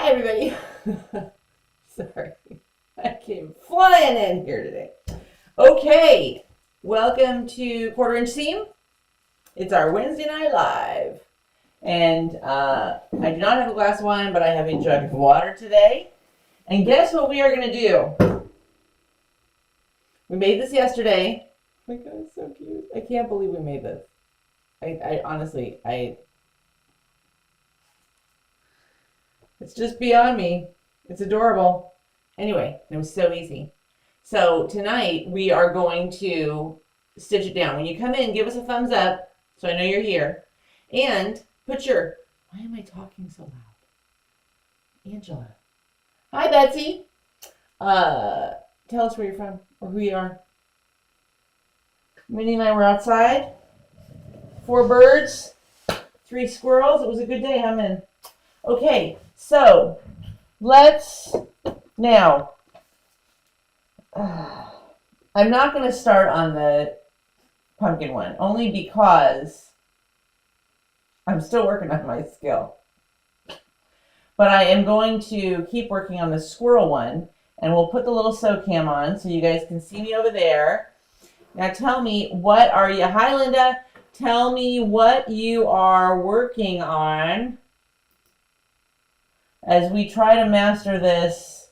Hi, everybody. Sorry, I came flying in here today. Okay, welcome to Quarter Inch Seam. It's our Wednesday night live. And I do not have a glass of wine, but I have a jug of water today. And guess what we are going to do? We made this yesterday. Oh my God, it's so cute. I can't believe we made this. I honestly, it's just beyond me. It's adorable. Anyway, it was so easy. So tonight we are going to stitch it down. When you come in, give us a thumbs up so I know you're here. And put your, why am I talking so loud? Angela. Hi, Betsy. Tell us where you're from or who you are. Minnie and I were outside. 4 birds, 3 squirrels. It was a good day, huh, Min? Okay, so let's now. I'm not going to start on the pumpkin one, only because I'm still working on my skill. But I am going to keep working on the squirrel one, and we'll put the little sew cam on so you guys can see me over there. Now tell me, what are you? Hi, Linda. Tell me what you are working on as we try to master this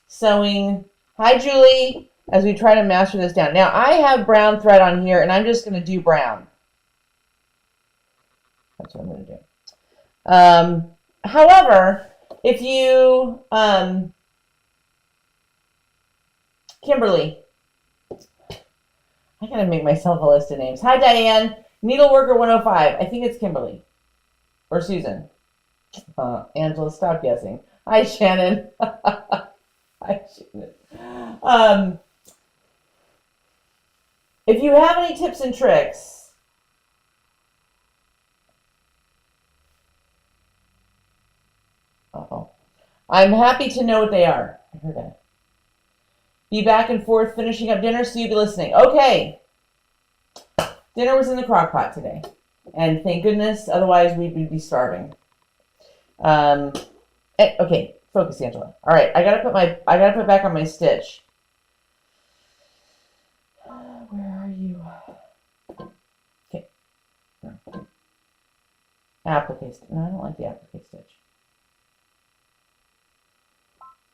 sewing. Hi, Julie. As we try to master this down. Now, I have brown thread on here, and I'm just going to do brown. That's what I'm going to do. However, if you, Kimberly, I got to make myself a list of names. Hi, Diane. Needleworker 105. I think it's Kimberly or Susan. Angela, stop guessing. Hi, Shannon. Hi, Shannon. If you have any tips and tricks, I'm happy to know what they are. I heard that. Be back and forth finishing up dinner, so you'll be listening. Okay. Dinner was in the crock pot today. And thank goodness, otherwise we would be starving. Okay, focus, Angela. All right, I gotta put back on my stitch. Where are you? Okay. Applique. No, I don't like the applique stitch.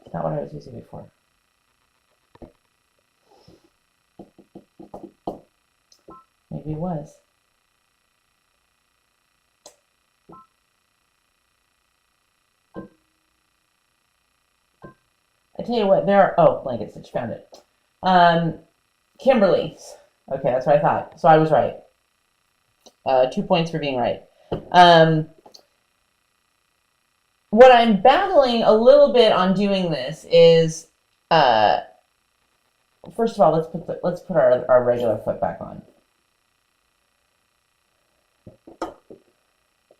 It's not what I was using before. Maybe it was. I tell you what, there are, oh, blanket stitch, found it. Kimberly's. Okay, that's what I thought. So I was right. 2 points for being right. What I'm battling a little bit on doing this is, first of all, let's put our regular foot back on.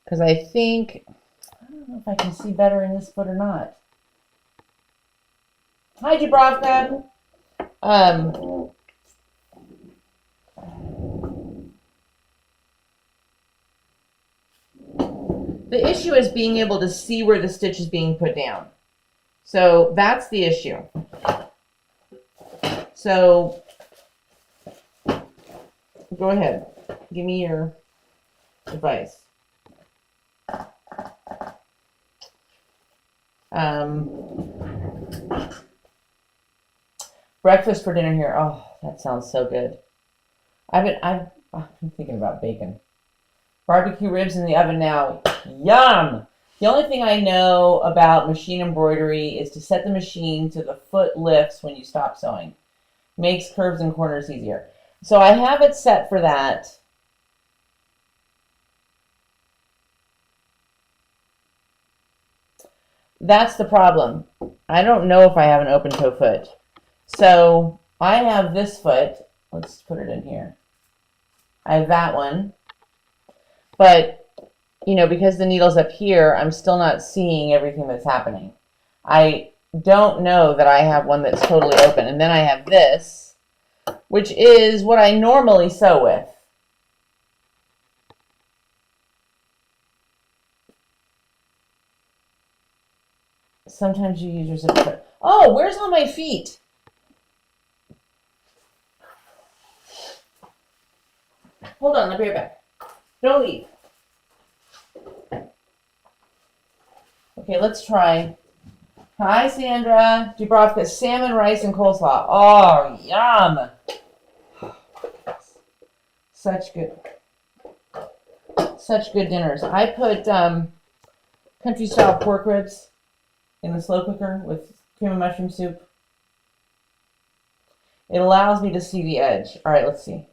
Because I think, I don't know if I can see better in this foot or not. Hi, Dubrovka. The issue is being able to see where the stitch is being put down. So that's the issue. So go ahead. Give me your advice. Breakfast for dinner here. Oh, that sounds so good. I've been thinking about bacon. Barbecue ribs in the oven now. Yum! The only thing I know about machine embroidery is to set the machine so the foot lifts when you stop sewing. Makes curves and corners easier. So I have it set for that. That's the problem. I don't know if I have an open toe foot. So I have this foot. Let's put it in here. I have that one. But, you know, because the needle's up here, I'm still not seeing everything that's happening. I don't know that I have one that's totally open. And then I have this, which is what I normally sew with. sometimes you use your zipper. Oh, where's all my feet? Hold on, I'll be right back. Don't leave. Okay, let's try. Hi, Sandra. Dubrovka, salmon, rice, and coleslaw. Oh, yum. Such good dinners. I put country style pork ribs in the slow cooker with cream of mushroom soup. It allows me to see the edge. All right, let's see.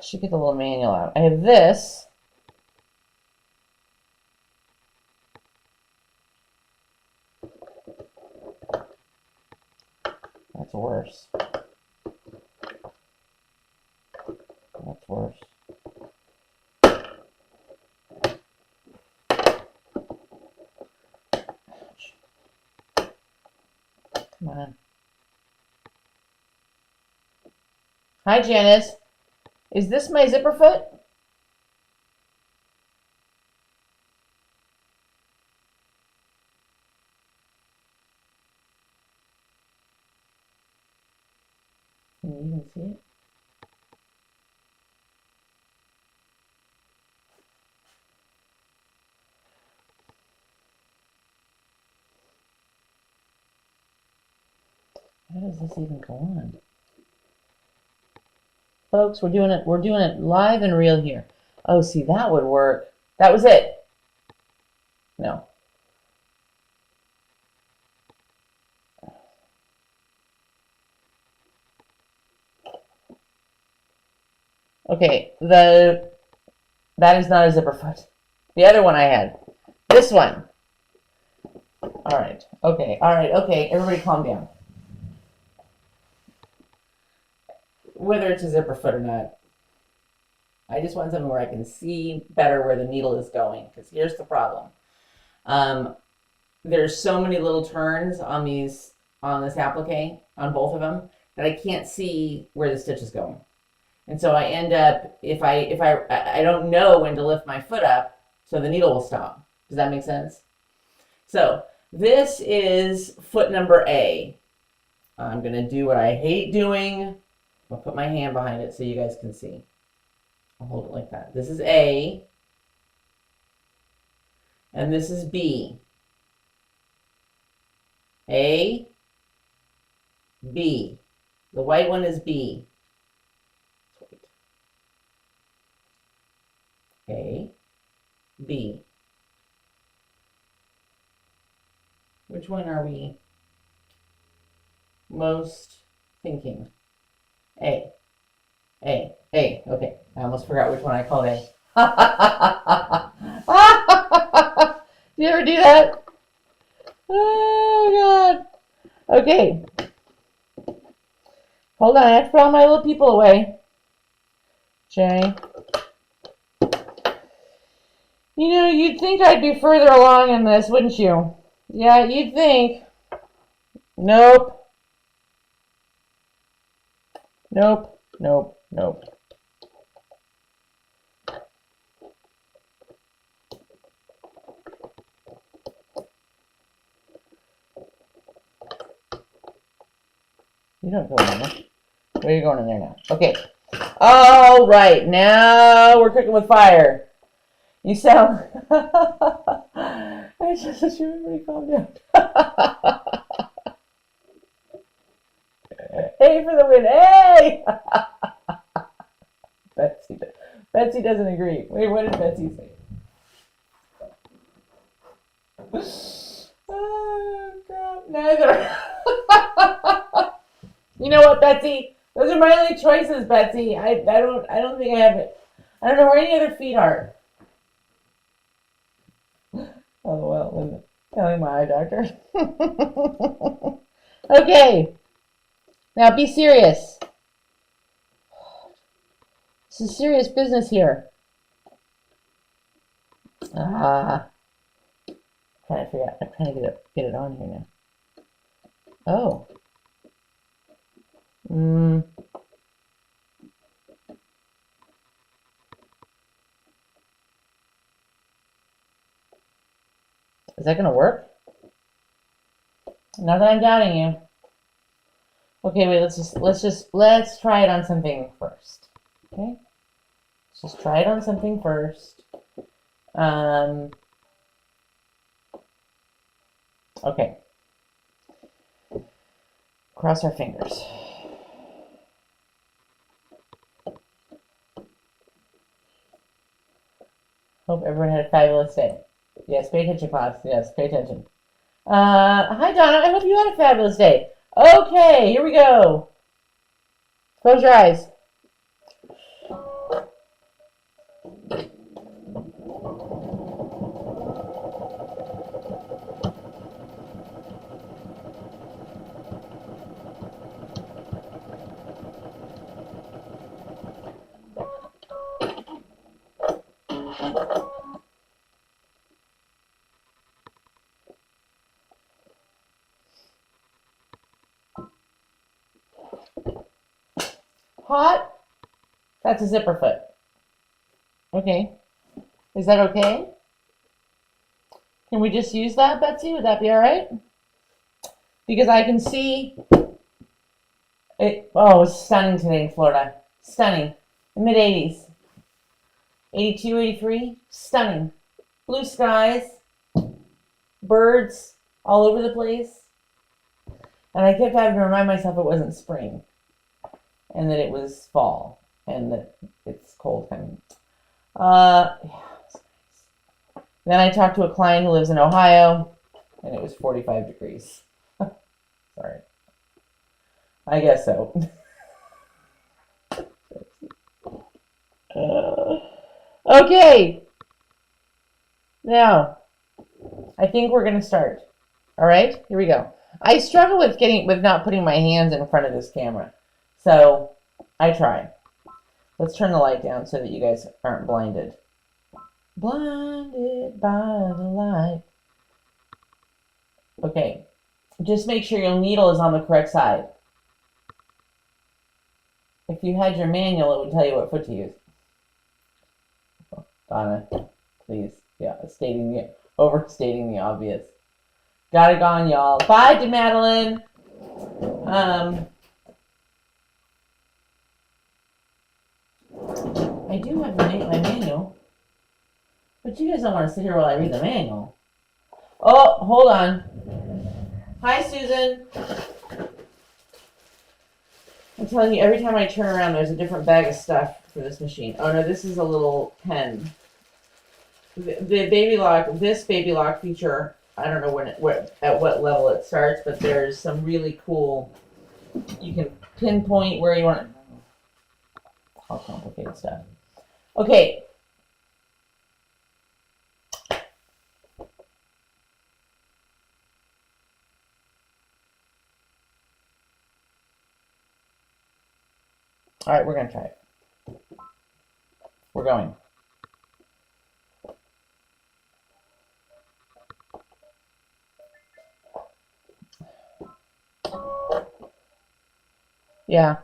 Should get the little manual out. I have this. That's worse. That's worse. Come on. Hi, Janice. Is this my zipper foot? Can you even see it? How does this even go on? Folks, we're doing it live and real here. Oh, see, that would work. That was it. No. Okay, that is not a zipper foot. The other one I had. This one. All right. Okay. All right. Okay. Everybody calm down. Whether it's a zipper foot or not, I just want something where I can see better where the needle is going. Because here's the problem. There's so many little turns on this applique, on both of them, that I can't see where the stitch is going. And so I end up, if I don't know when to lift my foot up, so the needle will stop. Does that make sense? So this is foot number A. I'm going to do what I hate doing. I'll put my hand behind it so you guys can see. I'll hold it like that. This is A. And this is B. A, B. The white one is B. A, B. Which one are we most thinking? A. A. A. Okay. I almost forgot which one I called A. Do you ever do that? Oh, God. Okay. Hold on. I have to put all my little people away. J. You know, you'd think I'd be further along in this, wouldn't you? Yeah, you'd think. Nope. Nope. Nope. Nope. You don't go in there. Where are you going in there now? Okay. All right. Now we're cooking with fire. You sound... I just want everybody calm down. Hey for the win. Hey! Betsy doesn't agree. Wait, what did Betsy say? Oh, crap. Neither. You know what, Betsy? Those are my only choices, Betsy. I don't think I have it. I don't know where any other feet are. Oh, well, Linda. Telling my eye doctor. Okay. Now be serious. This is serious business here. I'm trying to get it on here now. Oh. Is that gonna work? Not that I'm doubting you. Okay, wait, let's try it on something first. Okay? Let's just try it on something first. Okay. Cross our fingers. Hope everyone had a fabulous day. Yes, pay attention, class. Yes, pay attention. Hi, Donna. I hope you had a fabulous day. Okay, here we go. Close your eyes. Hot? That's a zipper foot. Okay. Is that okay? Can we just use that, Betsy? Would that be all right? Because I can see it. Oh, it's stunning today in Florida. Stunning. The mid 80s. 82, 83. Stunning. Blue skies. Birds all over the place. And I kept having to remind myself it wasn't spring. And that it was fall. And that it's cold coming. Yeah, it was nice. Then I talked to a client who lives in Ohio. And it was 45 degrees. Sorry. I guess so. Okay. Now, I think we're going to start. All right, here we go. I struggle with not putting my hands in front of this camera. So, I try. Let's turn the light down so that you guys aren't blinded. Blinded by the light. Okay. Just make sure your needle is on the correct side. If you had your manual, it would tell you what foot to use. Donna, please. Yeah, overstating the obvious. Got it gone, y'all. Bye to Madeline. I do have my manual. But you guys don't want to sit here while I read the manual. Oh, hold on. Hi, Susan. I'm telling you, every time I turn around, there's a different bag of stuff for this machine. Oh, no, this is a little pen. The baby lock, this baby lock feature, I don't know at what level it starts, but there's some really cool, you can pinpoint where you want it. All complicated stuff. Okay. All right, we're going to try it. We're going. Yeah.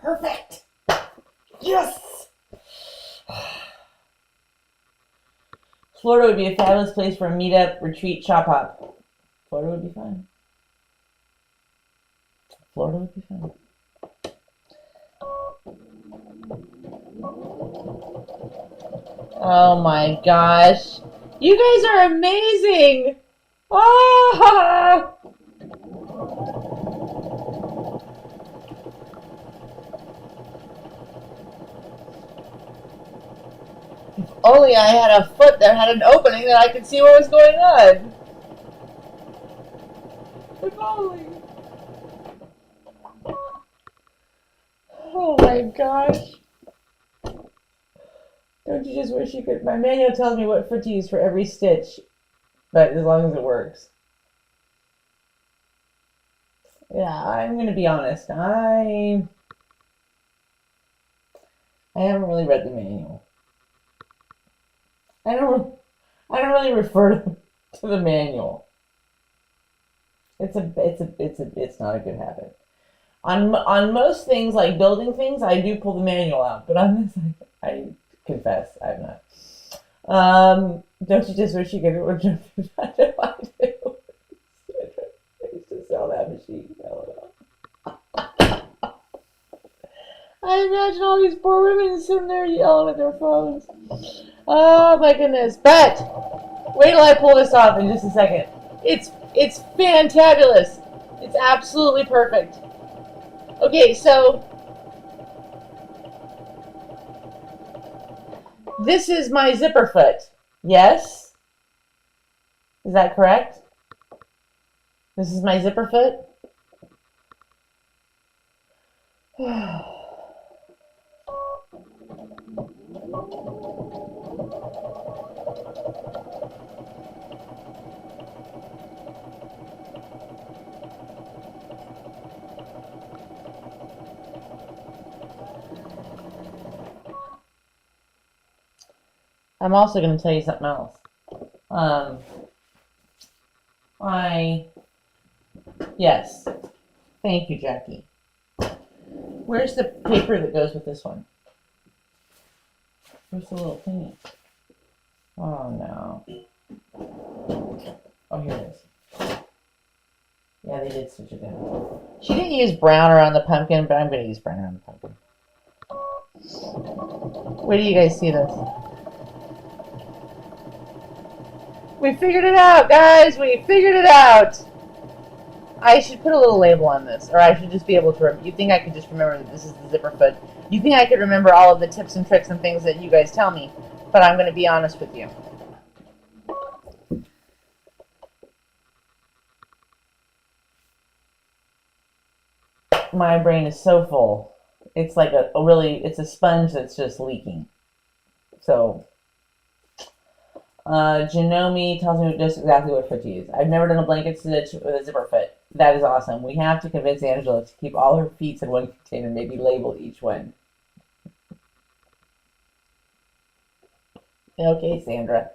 Perfect. Yes. Florida would be a fabulous place for a meetup, retreat, shop hop. Florida would be fun. Florida would be fun. Oh my gosh. You guys are amazing. Ah! If only I had a foot that had an opening that I could see what was going on. If only. Oh my gosh. Don't you just wish you could? My manual tells me what foot to use for every stitch, but as long as it works. Yeah, I'm gonna be honest. I haven't really read the manual. I don't really refer to the manual. It's not a good habit. On most things like building things, I do pull the manual out, but on this, I confess I'm not. Don't you just wish you could order jump? I know I do. I used to sell that machine. I imagine all these poor women sitting there yelling at their phones. Oh my goodness! But wait till I pull this off in just a second. It's fantabulous. It's absolutely perfect. Okay, so this is my zipper foot. Yes? Is that correct? This is my zipper foot? I'm also going to tell you something else. Yes. Thank you, Jackie. Where's the paper that goes with this one? Where's the little thingy? Oh, no. Oh, here it is. Yeah, they did switch it down. She didn't use brown around the pumpkin, but I'm going to use brown around the pumpkin. Where do you guys see this? We figured it out, guys! We figured it out! I should put a little label on this, or I should just be able to... You think I could just remember that this is the zipper foot? You think I could remember all of the tips and tricks and things that you guys tell me, but I'm going to be honest with you. My brain is so full. It's like it's a sponge that's just leaking. So... Janome tells me just exactly what foot to use. I've never done a blanket stitch with a zipper foot. That is awesome. We have to convince Angela to keep all her feet in one container and maybe label each one. Okay, Sandra.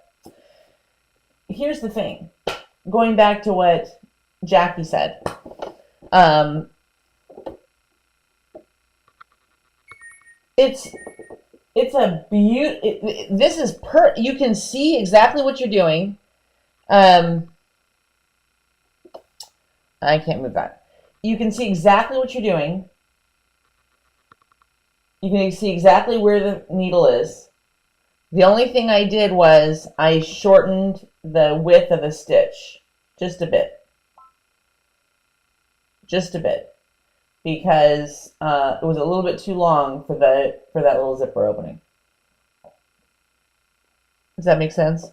Here's the thing. Going back to what Jackie said. It's a this is you can see exactly what you're doing. I can't move that. You can see exactly what you're doing. You can see exactly where the needle is. The only thing I did was I shortened the width of the stitch just a bit. Just a bit. Because it was a little bit too long for that little zipper opening. Does that make sense?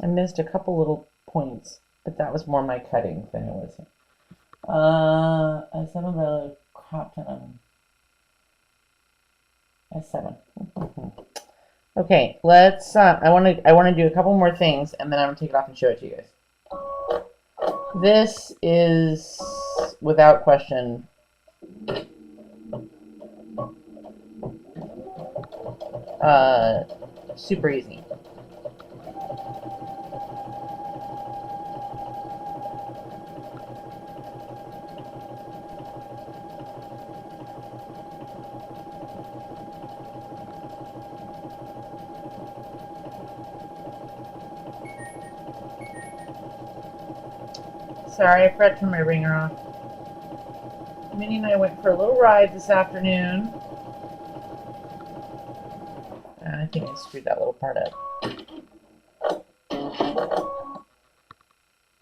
I missed a couple little points, but that was more my cutting than it was. A 7 by crop ton. S7. Okay, let's. I want to do a couple more things, and then I'm gonna take it off and show it to you guys. This is, without question, super easy. Sorry, I forgot to turn my ringer off. Minnie and I went for a little ride this afternoon. I think I screwed that little part up.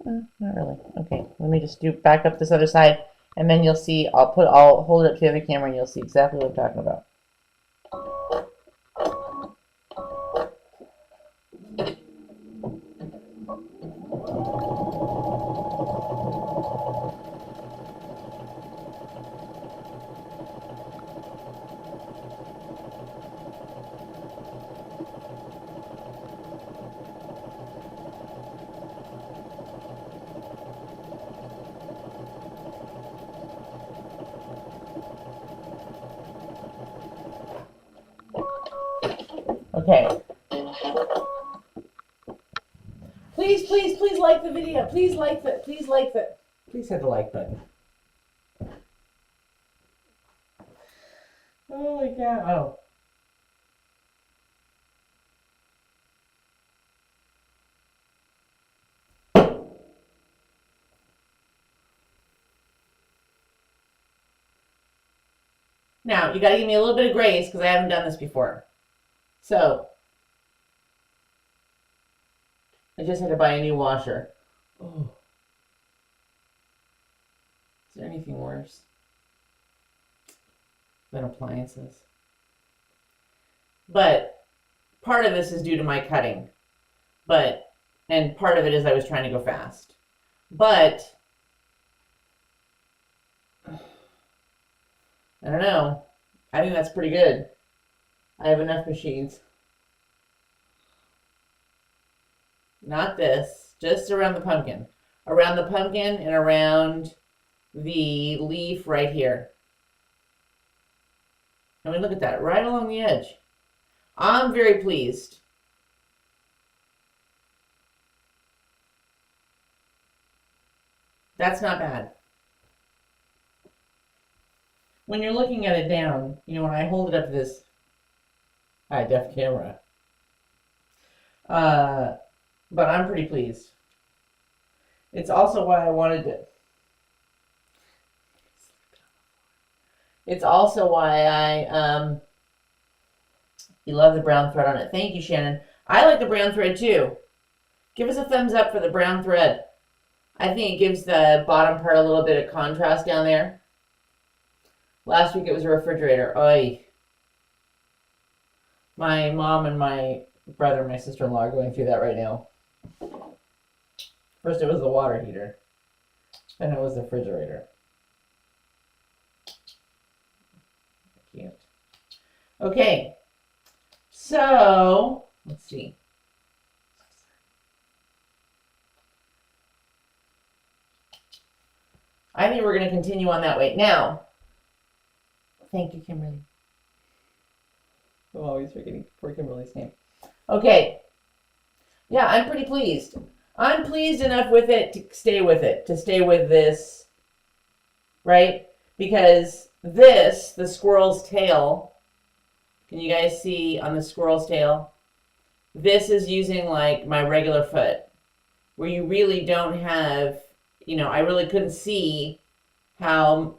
Not really. Okay, let me just do back up this other side, and then you'll see. I'll hold it up to the other camera, and you'll see exactly what I'm talking about. Okay. Please like the video. Please hit the like button. Holy cow. Oh. Now, you gotta give me a little bit of grace because I haven't done this before. So, I just had to buy a new washer. Oh. Is there anything worse than appliances? But part of this is due to my cutting. And part of it is I was trying to go fast. But, I don't know. I think that's pretty good. I have enough machines. Not this, just around the pumpkin. Around the pumpkin and around the leaf right here. I mean, look at that, right along the edge. I'm very pleased. That's not bad. When you're looking at it down, you know, when I hold it up to this high def camera, but I'm pretty pleased. It's also why I wanted to. It's also why you love the brown thread on it. Thank you, Shannon. I like the brown thread too. Give us a thumbs up for the brown thread. I think it gives the bottom part a little bit of contrast down there. Last week it was a refrigerator. Oy. My mom and my brother and my sister-in-law are going through that right now. First it was the water heater. Then it was the refrigerator. I can't. Okay. So, let's see. I think we're going to continue on that way. Now, thank you, Kimberly. I'm always forgetting poor Kimberly's name. Okay. Yeah, I'm pretty pleased. I'm pleased enough with it to stay with it, to stay with this, right? Because this, the squirrel's tail, can you guys see on the squirrel's tail? This is using like my regular foot, where you really don't have, you know, I really couldn't see how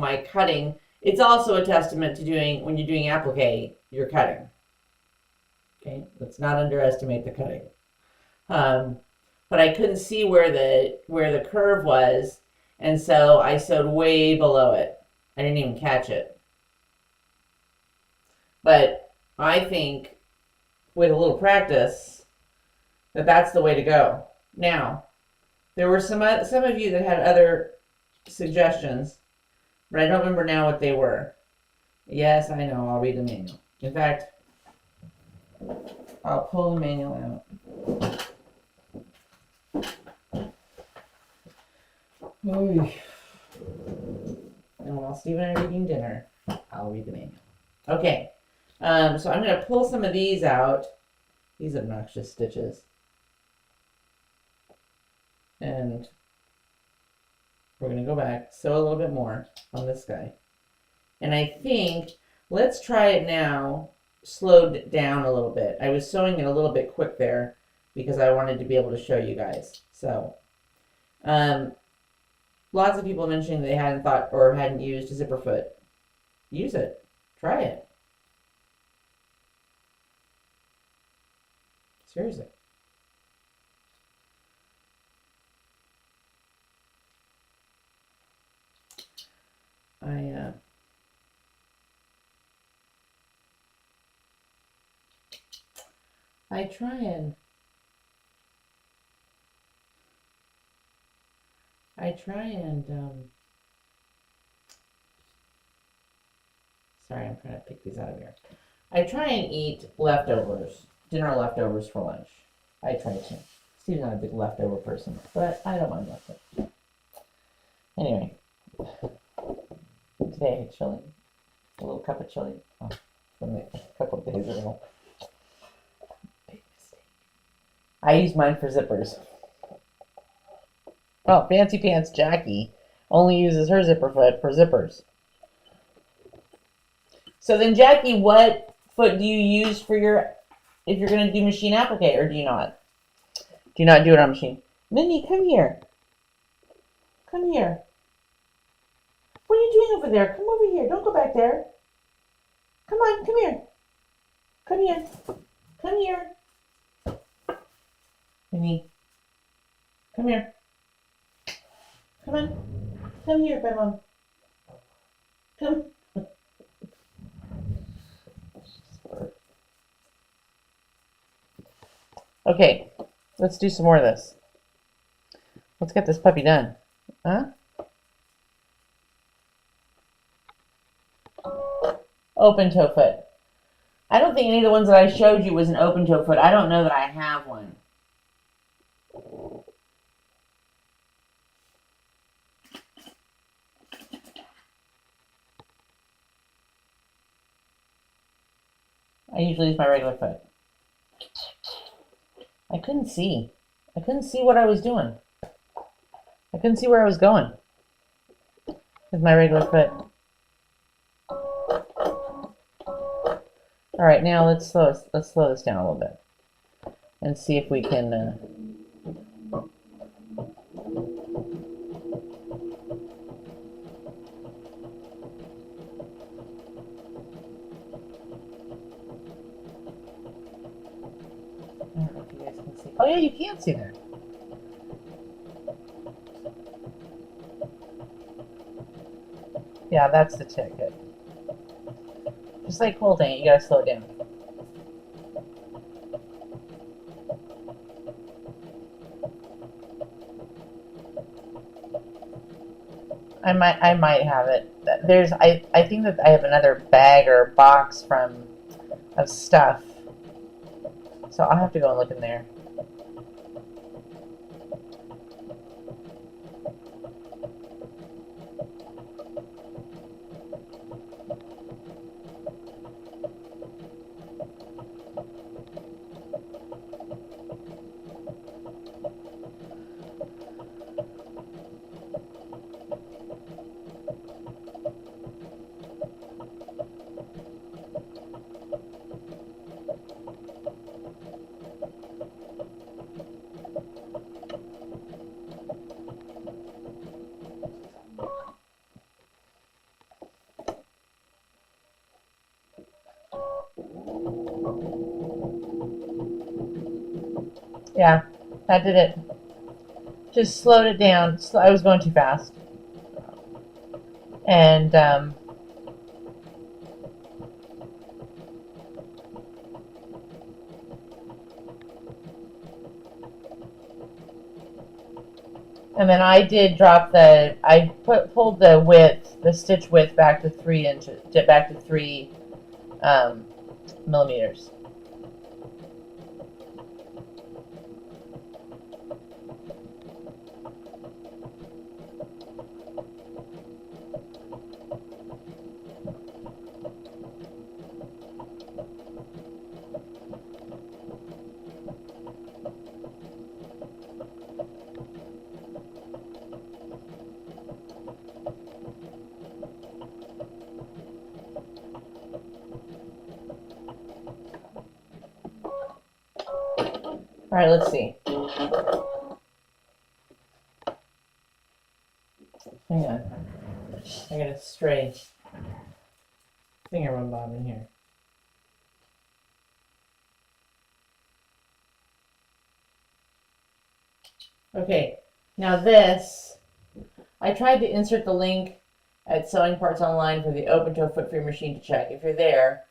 my cutting, it's also a testament to doing, when you're doing applique, you're cutting. Okay, let's not underestimate the cutting. But I couldn't see where the curve was, and so I sewed way below it. I didn't even catch it. But I think with a little practice that that's the way to go. Now, there were some of you that had other suggestions, but I don't remember now what they were. Yes, I know. I'll read the manual. In fact, I'll pull the manual out. And while Stephen and I are eating dinner, I'll read the manual. Okay, so I'm going to pull some of these out. These obnoxious stitches. And we're going to go back, sew a little bit more on this guy. And I think, let's try it now, slowed down a little bit. I was sewing it a little bit quick there because I wanted to be able to show you guys. So, Lots of people mentioning they hadn't thought or hadn't used a zipper foot. Use it. Try it. Seriously. I try and sorry, I'm trying to pick these out of here. I try and eat leftovers, dinner leftovers for lunch. I try to. Steve's not a big leftover person, but I don't mind leftovers. Anyway, today I had chili, a little cup of chili from a couple of days ago. Big mistake. I use mine for zippers. Oh, Fancy Pants Jackie only uses her zipper foot for zippers. So then, Jackie, what foot do you use for your, if you're going to do machine applique, or do you not? Do you not do it on machine? Minnie, come here. Come here. What are you doing over there? Come over here. Don't go back there. Come on, come here. Come here. Come here. Minnie, come here. Come on. Come here, by Mom. Come. Okay, let's do some more of this. Let's get this puppy done. Huh? Open toe foot. I don't think any of the ones that I showed you was an open toe foot. I don't know that I have one. I usually use my regular foot. I couldn't see. I couldn't see what I was doing. I couldn't see where I was going with my regular foot. All right, now let's slow this down a little bit and see if we can. I don't know if you guys can see. Oh yeah, you can see that. Yeah, that's the ticket. Just like holding it, you gotta slow it down. I might have it. I think that I have another bag or box of stuff. So I'll have to go and look in there. Yeah, that did it. Just slowed it down. I was going too fast. And then I did drop pulled the stitch width back to 3 inches, back to 3 millimeters. All right, let's see. Hang on. I got a stray finger bob in here. Okay, now this, I tried to insert the link at Sewing Parts Online for the open toe foot free machine to check. If you're there,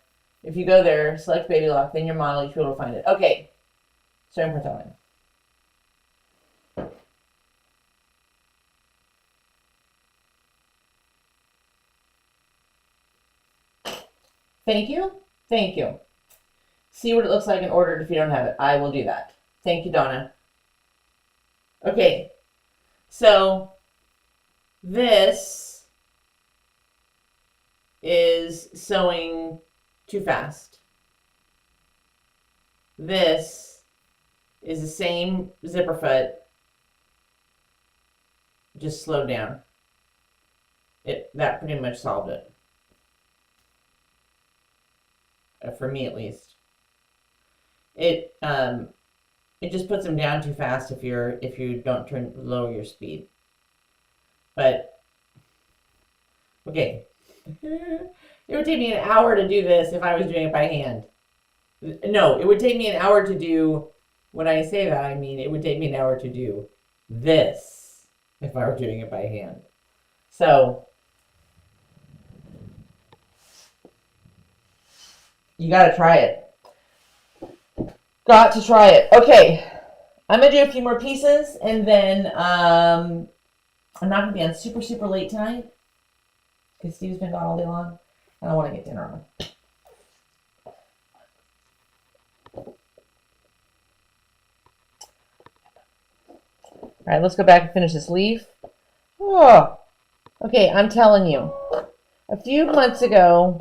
if you go there, select baby lock, then your model, you should be able to find it. Okay, Sewing Parts Online. Thank you. Thank you. See what it looks like and order it if you don't have it. I will do that. Thank you, Donna. Okay, so this is sewing too fast. This is the same zipper foot, just slowed down. That pretty much solved it. For me at least. It just puts them down too fast if you don't lower your speed. But okay. It would take me an hour to do this if I was doing it by hand. No, it would take me an hour to do, when I say that, I mean it would take me an hour to do this if I were doing it by hand. So you gotta try it. Got to try it. Okay, I'm gonna do a few more pieces, and then I'm not gonna be on super late tonight because Steve's been gone all day long, and I want to get dinner on. All right, let's go back and finish this leaf. Oh, okay. I'm telling you, a few months ago,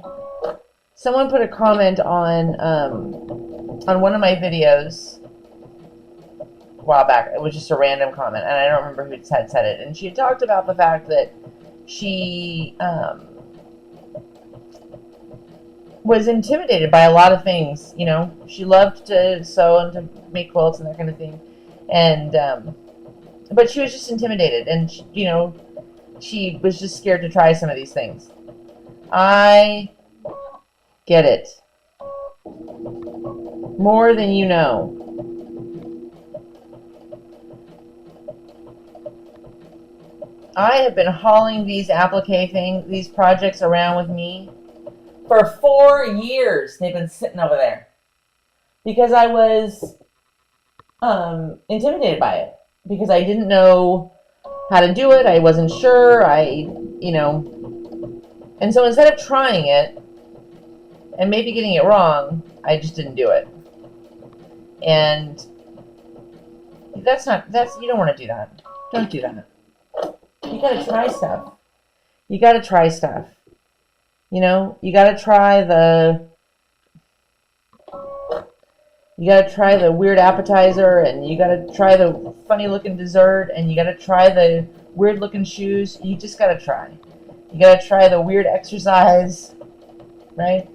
someone put a comment on one of my videos a while back. It was just a random comment, and I don't remember who had said it. And she had talked about the fact that she was intimidated by a lot of things. You know, she loved to sew and to make quilts and that kind of thing, and but she was just intimidated, and she was just scared to try some of these things. I get it. More than you know. I have been hauling these applique these projects around with me for 4 years. They've been sitting over there because I was intimidated by it, because I didn't know how to do it. I wasn't sure. And so instead of trying it and maybe getting it wrong, I just didn't do it. And you don't want to do that. Don't do that. You gotta try stuff. You gotta try stuff. You gotta try the weird appetizer, and you gotta try the funny looking dessert, and you gotta try the weird looking shoes. You just gotta try. You gotta try the weird exercise, right?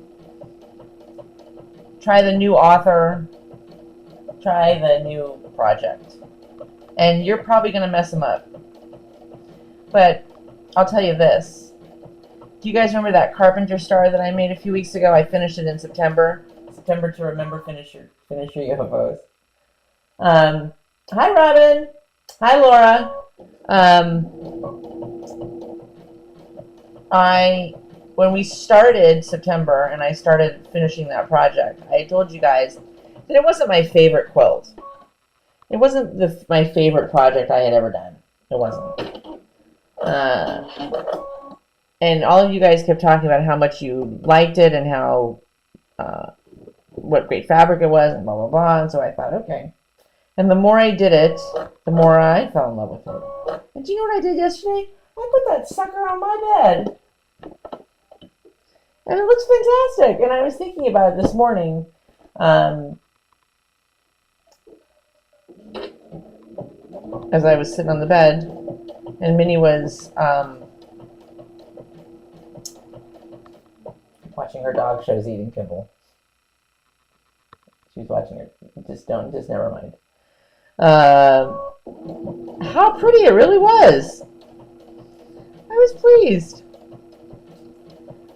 Try the new author. Try the new project. And you're probably going to mess them up. But I'll tell you this. Do you guys remember that carpenter star that I made a few weeks ago? I finished it in September. September to remember, finish your UFOs. Hi, Robin. Hi, Laura. When we started September and I started finishing that project, I told you guys that it wasn't my favorite quilt. It wasn't my favorite project I had ever done. It wasn't. And all of you guys kept talking about how much you liked it and how what great fabric it was and blah, blah, blah. And so I thought, okay. And the more I did it, the more I fell in love with it. And do you know what I did yesterday? I put that sucker on my bed. And it looks fantastic. And I was thinking about it this morning. As I was sitting on the bed, and Minnie was watching her dog shows eating kibble. She's watching it. Just never mind. How pretty it really was. I was pleased.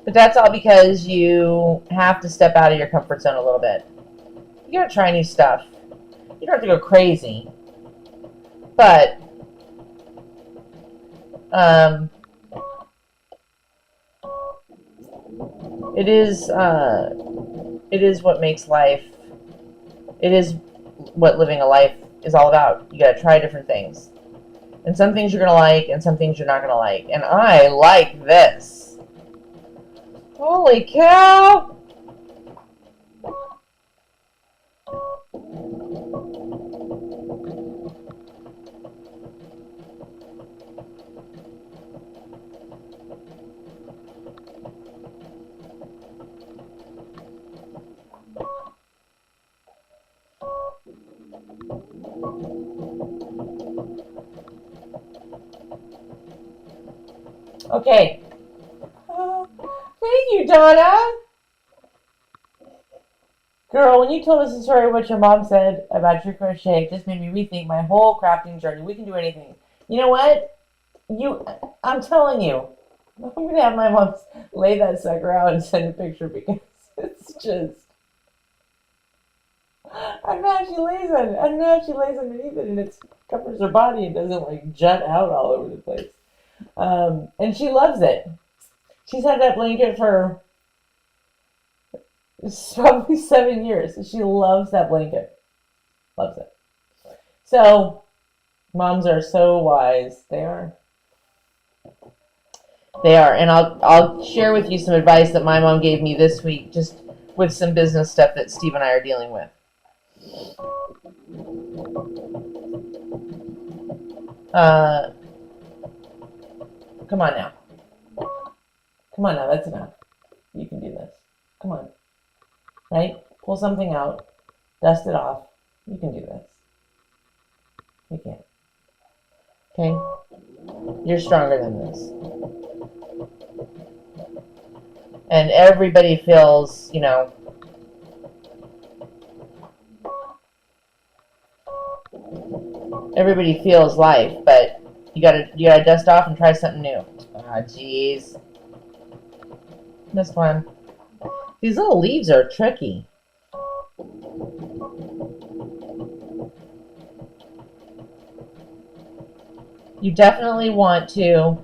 But that's all because you have to step out of your comfort zone a little bit. You gotta try new stuff. You don't have to go crazy. But, it is what makes life, it is what living a life is all about. You gotta try different things. And some things you're gonna like, and some things you're not gonna like. And I like this. Holy cow! Okay. Thank you, Donna. Girl, when you told us the story of what your mom said about your crochet, it just made me rethink my whole crafting journey. We can do anything. You know what? I'm telling you, I'm gonna have my mom lay that sucker out and send a picture because it's just. I don't know how she lays on it. I don't know how she lays underneath it and it covers her body and doesn't like jut out all over the place. And she loves it. She's had that blanket for probably 7 years. She loves that blanket. Loves it. So, moms are so wise. They are. They are. And I'll share with you some advice that my mom gave me this week, just with some business stuff that Steve and I are dealing with. Come on now. Come on now, that's enough. You can do this. Come on. Right? Pull something out. Dust it off. You can do this. You can. Okay? You're stronger than this. And everybody feels, everybody feels life, but you gotta dust off and try something new. Ah, jeez. This one. These little leaves are tricky. You definitely want to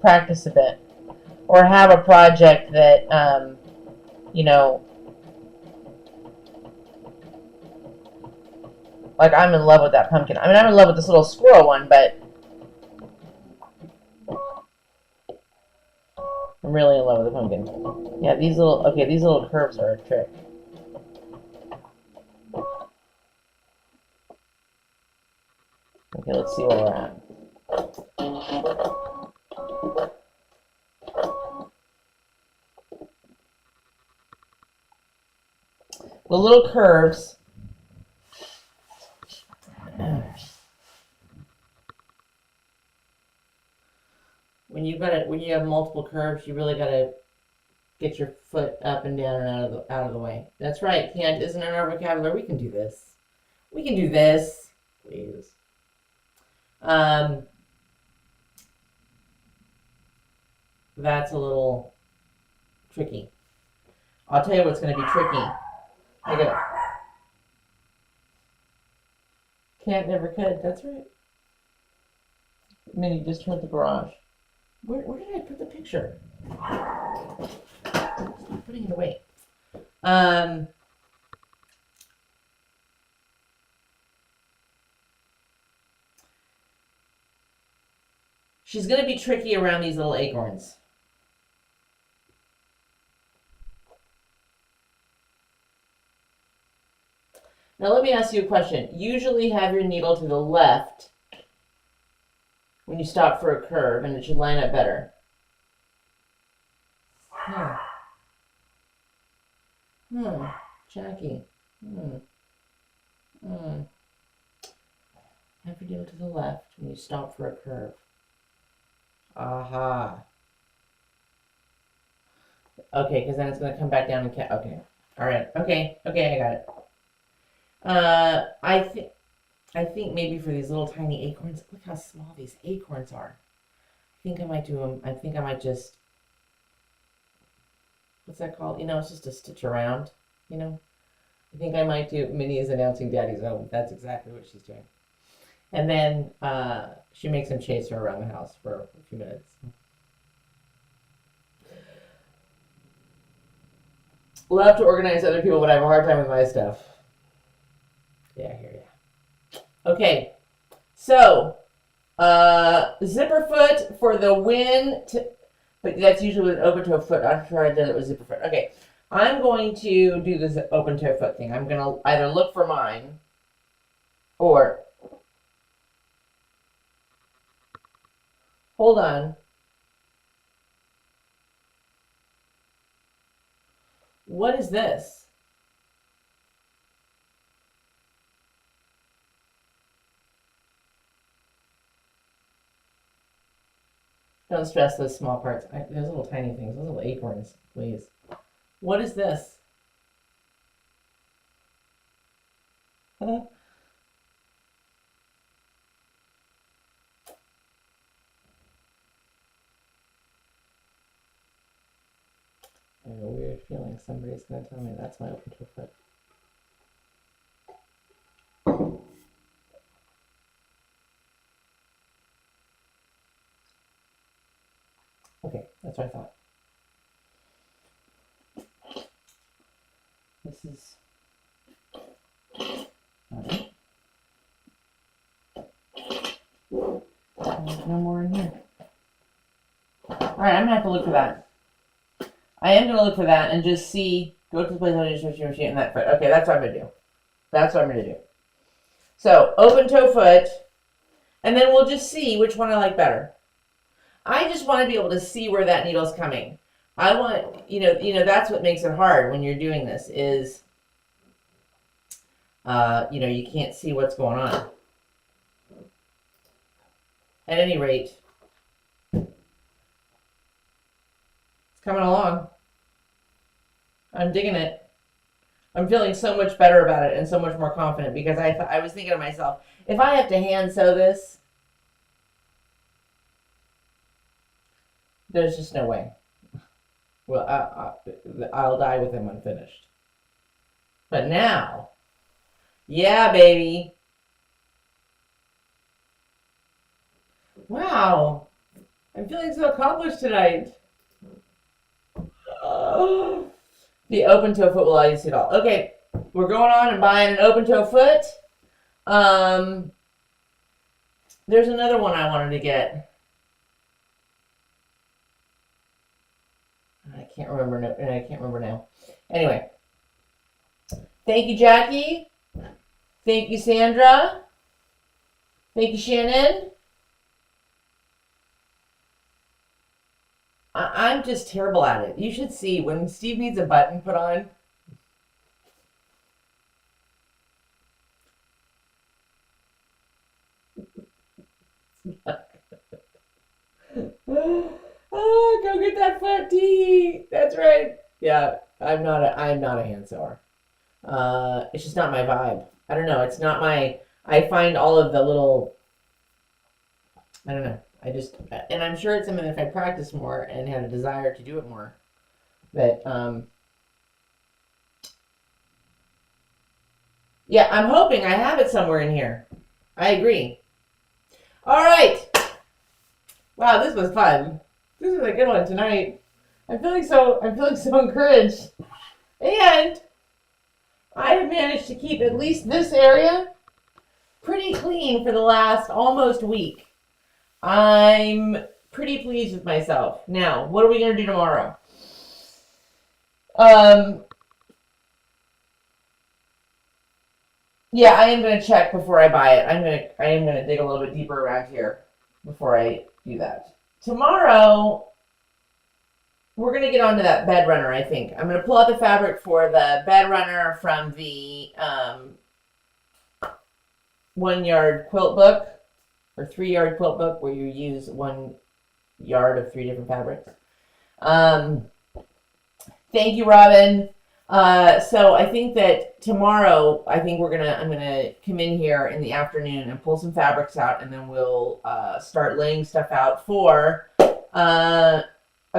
practice a bit. Or have a project that, like I'm in love with that pumpkin. I mean, I'm in love with this little squirrel one, but I'm really in love with the pumpkin. Yeah, these little curves are a trick. Okay, let's see where we're at. The little curves. When you have multiple curves, you really gotta get your foot up and down and out of the way. That's right. Can't isn't in our vocabulary. We can do this. We can do this. Please. That's a little tricky. I'll tell you what's going to be tricky. Look at it. Can't, never could. That's right. Minnie just heard the garage. Where did I put the picture? Stop putting it away. She's going to be tricky around these little acorns. Now let me ask you a question. Usually have your needle to the left when you stop for a curve, and it should line up better. Jackie. Have your needle to the left when you stop for a curve. Aha. Okay, because then it's going to come back down and okay. All right. Okay, I got it. I think maybe for these little tiny acorns, look how small these acorns are. I think I might do them. I think I might just, what's that called? You know, it's just a stitch around, you know. I think I might do, Minnie is announcing Daddy's home. That's exactly what she's doing. And then she makes him chase her around the house for a few minutes. Love to organize other people, but I have a hard time with my stuff. Yeah, I hear ya. Okay, so zipper foot for the win, but that's usually with an open toe foot. I'm sure I did it with zipper foot. Okay, I'm going to do this open toe foot thing. I'm going to either look for mine or, hold on. What is this? Don't stress those small parts. Those little tiny things, those little acorns, please. What is this? I have a weird feeling somebody's going to tell me that's my open toe foot. Okay, that's what I thought. This is there's no more in here. Alright, I'm gonna have to look for that. I am gonna look for that and just see, go to the place on your machine and that foot. Okay, that's what I'm gonna do. That's what I'm gonna do. So, open toe foot, and then we'll just see which one I like better. I just want to be able to see where that needle's coming. I want, you know, that's what makes it hard when you're doing this is, you know, you can't see what's going on. At any rate, it's coming along. I'm digging it. I'm feeling so much better about it and so much more confident because I was thinking to myself, if I have to hand sew this, there's just no way. Well, I'll die with them unfinished. But now, yeah, baby. Wow. I'm feeling so accomplished tonight. Oh. The open toe foot will allow you to see it all. Okay, we're going on and buying an open toe foot. There's another one I wanted to get. I can't remember now. Anyway, thank you, Jackie. Thank you, Sandra. Thank you, Shannon. I'm just terrible at it. You should see when Steve needs a button put on. Oh, go get that flat tee. That's right. Yeah, I'm not a hand sewer. It's just not my vibe. I don't know. It's not my. I find all of the little. I don't know. And I'm sure it's something that if I practice more and had a desire to do it more, that yeah, I'm hoping I have it somewhere in here. I agree. All right. Wow, this was fun. This was a good one tonight. I'm feeling so encouraged. And I have managed to keep at least this area pretty clean for the last almost week. I'm pretty pleased with myself. Now, what are we going to do tomorrow? Yeah, I am going to check before I buy it. I am going to dig a little bit deeper around here before I do that. Tomorrow, we're going to get onto that bed runner, I think. I'm going to pull out the fabric for the bed runner from the 1 yard quilt book or 3 yard quilt book where you use 1 yard of 3 different fabrics. Thank you, Robin. So I think that tomorrow, I'm gonna come in here in the afternoon and pull some fabrics out, and then we'll start laying stuff out for a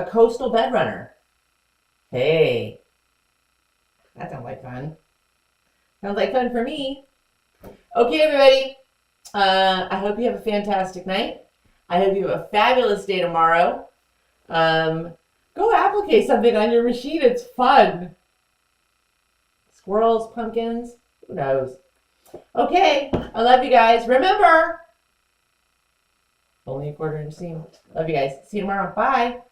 coastal bed runner. Hey, that sounds like fun. Sounds like fun for me. Okay, everybody. I hope you have a fantastic night. I hope you have a fabulous day tomorrow. Go applique something on your machine. It's fun. Squirrels, pumpkins, who knows? Okay, I love you guys. Remember, only a quarter inch seam. Love you guys. See you tomorrow. Bye.